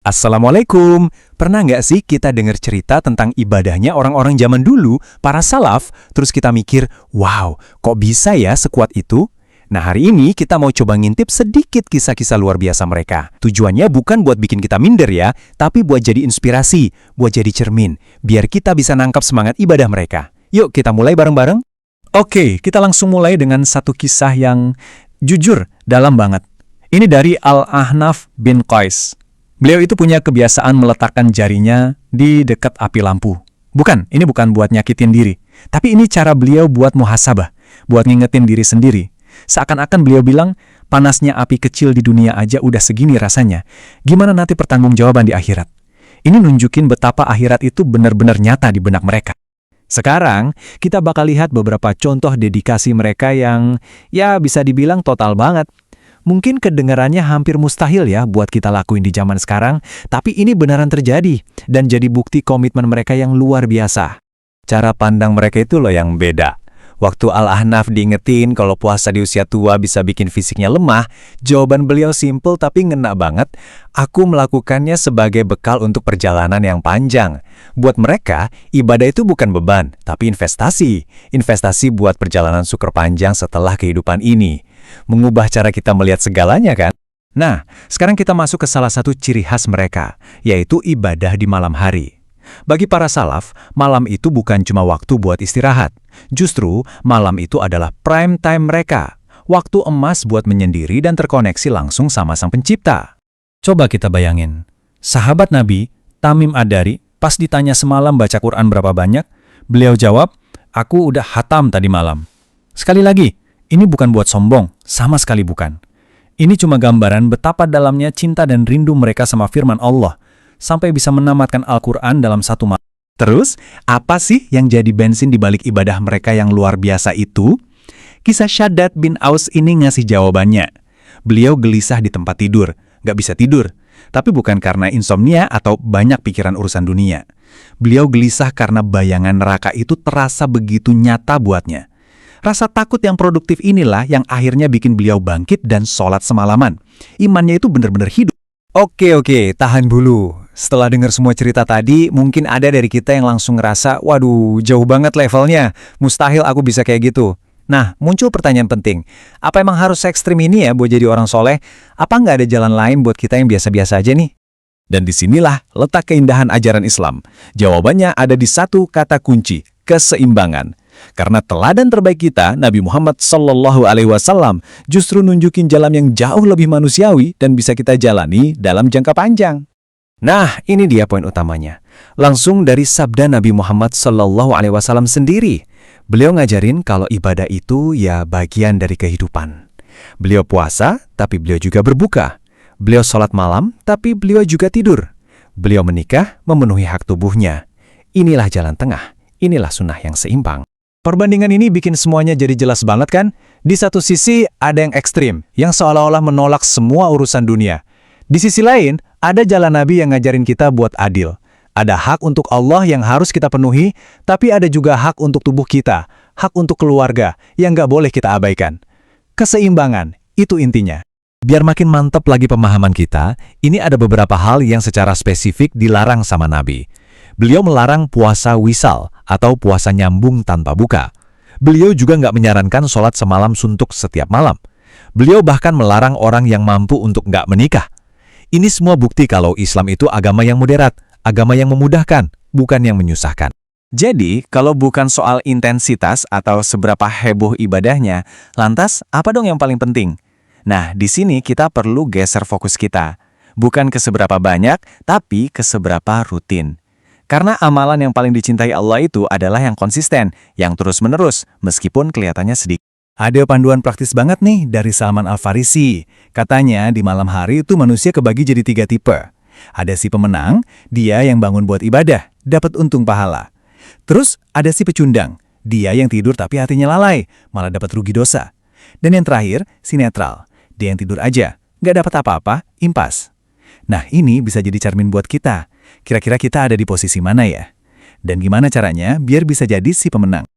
Assalamualaikum. Pernah nggak sih kita dengar cerita tentang ibadahnya orang-orang zaman dulu, para salaf, terus kita mikir, wow, kok bisa ya sekuat itu? Nah, hari ini kita mau coba ngintip sedikit kisah-kisah luar biasa mereka. Tujuannya bukan buat bikin kita minder ya, tapi buat jadi inspirasi, buat jadi cermin, biar kita bisa nangkap semangat ibadah mereka. Yuk kita mulai bareng-bareng. Oke, kita langsung mulai dengan satu kisah yang jujur, dalam banget. Ini dari Al-Ahnaf bin Qais. Beliau itu punya kebiasaan meletakkan jarinya di dekat api lampu. Ini bukan buat nyakitin diri. Tapi ini cara beliau buat muhasabah, buat ngingetin diri sendiri. Seakan-akan beliau bilang, panasnya api kecil di dunia aja udah segini rasanya. Gimana nanti pertanggungjawaban di akhirat? Ini nunjukin betapa akhirat itu benar-benar nyata di benak mereka. Sekarang, kita bakal lihat beberapa contoh dedikasi mereka yang, ya bisa dibilang total banget. Mungkin kedengarannya hampir mustahil ya buat kita lakuin di zaman sekarang, tapi ini beneran terjadi dan jadi bukti komitmen mereka yang luar biasa. Cara pandang mereka itu loh yang beda. Waktu Al-Ahnaf diingetin kalau puasa di usia tua bisa bikin fisiknya lemah, jawaban beliau simple tapi ngena banget. Aku melakukannya sebagai bekal untuk perjalanan yang panjang. Buat mereka, ibadah itu bukan beban, tapi investasi. Investasi buat perjalanan super panjang setelah kehidupan ini. Mengubah cara kita melihat segalanya kan? Nah, sekarang kita masuk ke salah satu ciri khas mereka, yaitu ibadah di malam hari. Bagi para salaf, malam itu bukan cuma waktu buat istirahat. Justru, malam itu adalah prime time mereka. Waktu emas buat menyendiri dan terkoneksi langsung sama Sang Pencipta. Coba kita bayangin. Sahabat Nabi, Tamim Ad-Dari, pas ditanya semalam baca Quran berapa banyak, beliau jawab, aku udah hatam tadi malam. Sekali lagi, ini bukan buat sombong, sama sekali bukan. Ini cuma gambaran betapa dalamnya cinta dan rindu mereka sama firman Allah, sampai bisa menamatkan Al-Quran dalam satu malam. Terus, apa sih yang jadi bensin di balik ibadah mereka yang luar biasa itu? Kisah Shaddad bin Aus ini ngasih jawabannya. Beliau gelisah di tempat tidur, nggak bisa tidur. Tapi bukan karena insomnia atau banyak pikiran urusan dunia. Beliau gelisah karena bayangan neraka itu terasa begitu nyata buatnya. Rasa takut yang produktif inilah yang akhirnya bikin beliau bangkit dan sholat semalaman. Imannya itu benar-benar hidup. Oke, tahan dulu. Setelah dengar semua cerita tadi, mungkin ada dari kita yang langsung ngerasa, waduh, jauh banget levelnya. Mustahil aku bisa kayak gitu. Nah, muncul pertanyaan penting. Apa emang harus ekstrim ini ya buat jadi orang soleh? Apa nggak ada jalan lain buat kita yang biasa-biasa aja nih? Dan disinilah letak keindahan ajaran Islam. Jawabannya ada di satu kata kunci, keseimbangan. Karena teladan terbaik kita, Nabi Muhammad SAW, justru nunjukin jalan yang jauh lebih manusiawi dan bisa kita jalani dalam jangka panjang. Nah, ini dia poin utamanya. Langsung dari sabda Nabi Muhammad SAW sendiri. Beliau ngajarin kalau ibadah itu ya bagian dari kehidupan. Beliau puasa, tapi beliau juga berbuka. Beliau sholat malam, tapi beliau juga tidur. Beliau menikah, memenuhi hak tubuhnya. Inilah jalan tengah, inilah sunnah yang seimbang. Perbandingan ini bikin semuanya jadi jelas banget kan? Di satu sisi ada yang ekstrim, yang seolah-olah menolak semua urusan dunia. Di sisi lain, ada jalan Nabi yang ngajarin kita buat adil. Ada hak untuk Allah yang harus kita penuhi, tapi ada juga hak untuk tubuh kita, hak untuk keluarga yang nggak boleh kita abaikan. Keseimbangan, itu intinya. Biar makin mantap lagi pemahaman kita, ini ada beberapa hal yang secara spesifik dilarang sama Nabi. Beliau melarang puasa wisal atau puasa nyambung tanpa buka. Beliau juga nggak menyarankan sholat semalam suntuk setiap malam. Beliau bahkan melarang orang yang mampu untuk nggak menikah. Ini semua bukti kalau Islam itu agama yang moderat, agama yang memudahkan, bukan yang menyusahkan. Jadi, kalau bukan soal intensitas atau seberapa heboh ibadahnya, lantas apa dong yang paling penting? Nah, di sini kita perlu geser fokus kita. Bukan ke seberapa banyak, tapi ke seberapa rutin. Karena amalan yang paling dicintai Allah itu adalah yang konsisten, yang terus-menerus, meskipun kelihatannya sedikit. Ada panduan praktis banget nih dari Salman Al-Farisi. Katanya di malam hari itu manusia kebagi jadi 3 tipe. Ada si pemenang, dia yang bangun buat ibadah, dapat untung pahala. Terus ada si pecundang, dia yang tidur tapi hatinya lalai, malah dapat rugi dosa. Dan yang terakhir, si netral, dia yang tidur aja, nggak dapat apa-apa, impas. Nah, ini bisa jadi cermin buat kita. Kira-kira kita ada di posisi mana ya? Dan gimana caranya biar bisa jadi si pemenang?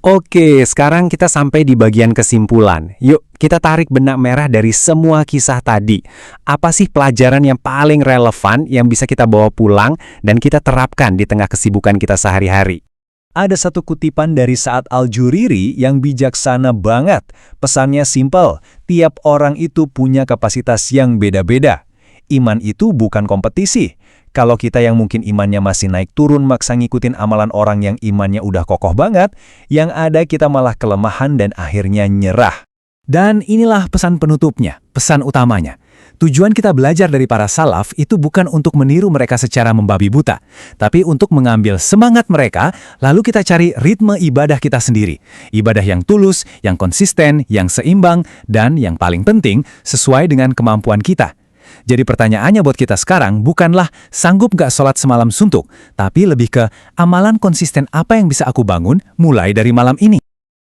Oke, sekarang kita sampai di bagian kesimpulan. Yuk, kita tarik benang merah dari semua kisah tadi. Apa sih pelajaran yang paling relevan yang bisa kita bawa pulang dan kita terapkan di tengah kesibukan kita sehari-hari? Ada satu kutipan dari Sa'ad Al-Juriri yang bijaksana banget. Pesannya simpel, tiap orang itu punya kapasitas yang beda-beda. Iman itu bukan kompetisi. Kalau kita yang mungkin imannya masih naik turun maksa ngikutin amalan orang yang imannya udah kokoh banget, yang ada kita malah kelemahan dan akhirnya nyerah. Dan inilah pesan penutupnya, pesan utamanya. Tujuan kita belajar dari para salaf itu bukan untuk meniru mereka secara membabi buta, tapi untuk mengambil semangat mereka, lalu kita cari ritme ibadah kita sendiri. Ibadah yang tulus, yang konsisten, yang seimbang, dan yang paling penting, sesuai dengan kemampuan kita. Jadi pertanyaannya buat kita sekarang bukanlah sanggup nggak sholat semalam suntuk, tapi lebih ke amalan konsisten apa yang bisa aku bangun mulai dari malam ini.